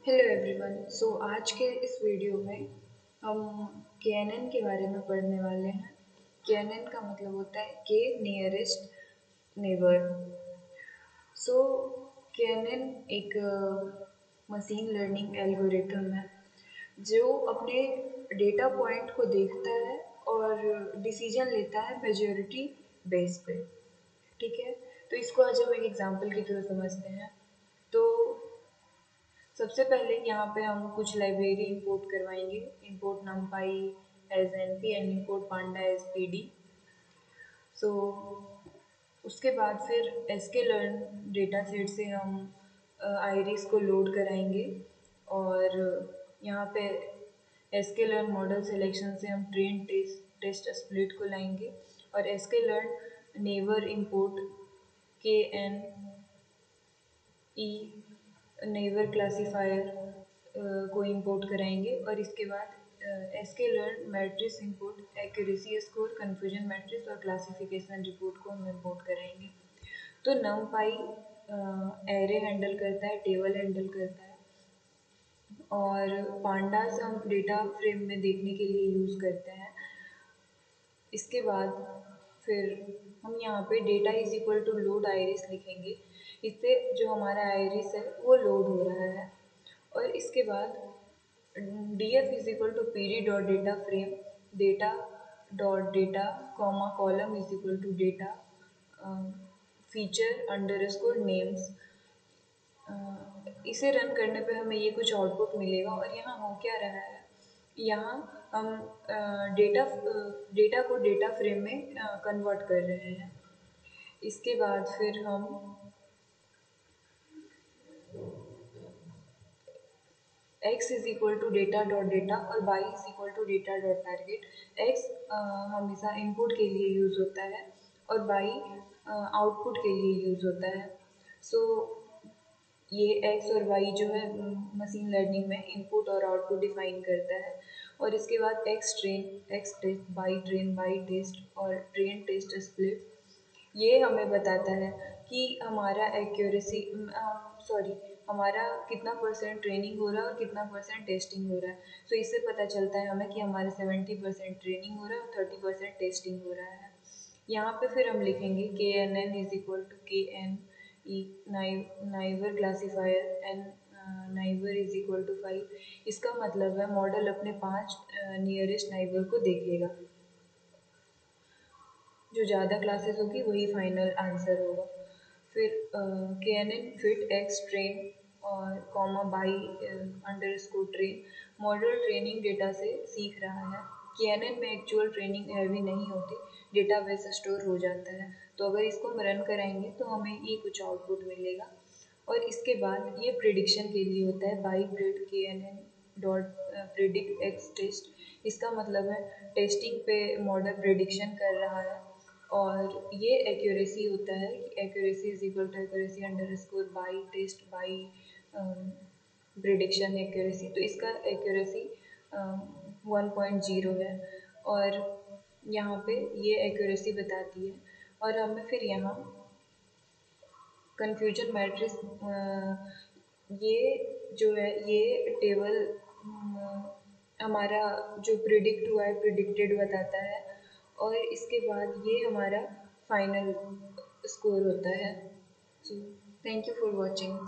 Hello everyone. आज के इस वीडियो में हम केएनएन के बारे में पढ़ने वाले हैं। केएनएन का मतलब होता है के नियरेस्ट नेबर। सो केएनएन एक मशीन लर्निंग एल्गोरिथम है जो अपने डेटा पॉइंट को देखता है और डिसीजन लेता है मेजॉरिटी बेस पे। ठीक है, तो इसको आज हम एक एग्जांपल की तरह समझते हैं। तो सबसे पहले यहाँ पे हम कुछ लाइब्रेरी इंपोर्ट करवाएंगे। Import numpy as np and import panda as pd। So उसके बाद फिर sklearn डेटा सेट से हम आइरिस को लोड कराएंगे और यहाँ पे sklearn मॉडल सिलेक्शन से हम ट्रेन टेस्ट स्प्लिट को लाएंगे और sklearn नेबर इंपोर्ट के एन ई नेबर क्लासीफायर को इंपोर्ट कराएंगे और इसके बाद sklearn matrix import accuracy score confusion matrix और क्लासिफिकेशन रिपोर्ट को हम इंपोर्ट कराएंगे। तो numpy एरे हैंडल करता है, टेबल हैंडल करता है और पांडास हम डेटा फ्रेम में देखने के लिए यूज़ करते हैं। इसके बाद फिर हम यहाँ पे data is equal to load iris लिखेंगे। इससे जो हमारा आइरिस है वो लोड हो रहा है। और इसके बाद df is equal to pd dot data frame data dot data comma column is equal to data feature underscore names. इसे रन करने पे हमें ये कुछ आउटपुट मिलेगा और यहाँ हो क्या रहा है, यहाँ हम डेटा को डेटा फ्रेम में कन्वर्ट कर रहे हैं। इसके बाद फिर हम x is equal to data dot data और y is equal to data dot target. x हमेशा इनपुट के लिए यूज़ होता है और y आउटपुट के लिए यूज़ होता है। सो ये x और y जो है मशीन लर्निंग में इनपुट और आउटपुट डिफाइन करता है। और इसके बाद x टेस्ट बाई टेस्ट और ट्रेन टेस्ट स्प्लिट ये हमें बताता है कि हमारा एक्यूरेसी हमारा कितना परसेंट ट्रेनिंग हो रहा है और कितना परसेंट टेस्टिंग हो रहा है। तो इससे पता चलता है हमें कि हमारे 70% ट्रेनिंग हो रहा है और 30% टेस्टिंग हो रहा है। यहाँ पे फिर हम लिखेंगे के N N is equal to K N E neighbour classifier N neighbour is equal to 5। इसका मतलब है मॉडल अपने 5 नियरेस्ट नाइबर को देखेगा। जो ज़्यादा क्लासेस होगी वही फाइनल आंसर होगा। फिर K N N fit x train और comma y underscore train model training data से सीख रहा है। के एन एन में एक्चुअल ट्रेनिंग हैवी नहीं होती, डेटा बेस स्टोर हो जाता है। तो अगर इसको हम रन कराएंगे तो हमें ये कुछ आउटपुट मिलेगा। और इसके बाद ये प्रिडिक्शन के लिए होता है by pred K N N dot predict X test. इसका मतलब है टेस्टिंग पे मॉडल प्रिडिक्शन कर रहा है और ये एक्यूरेसी होता है कि accuracy is equal to accuracy underscore by test by prediction accuracy. तो इसका एक्यूरेसी 1.0 है और यहाँ पे ये एक्यूरेसी बताती है। और हमें फिर यहाँ कन्फ्यूजन मैट्रिक्स ये जो है ये टेबल हमारा जो प्रिडिक्ट हुआ है प्रिडिक्टेड बताता है और इसके बाद ये हमारा फाइनल स्कोर होता है। So thank you for watching.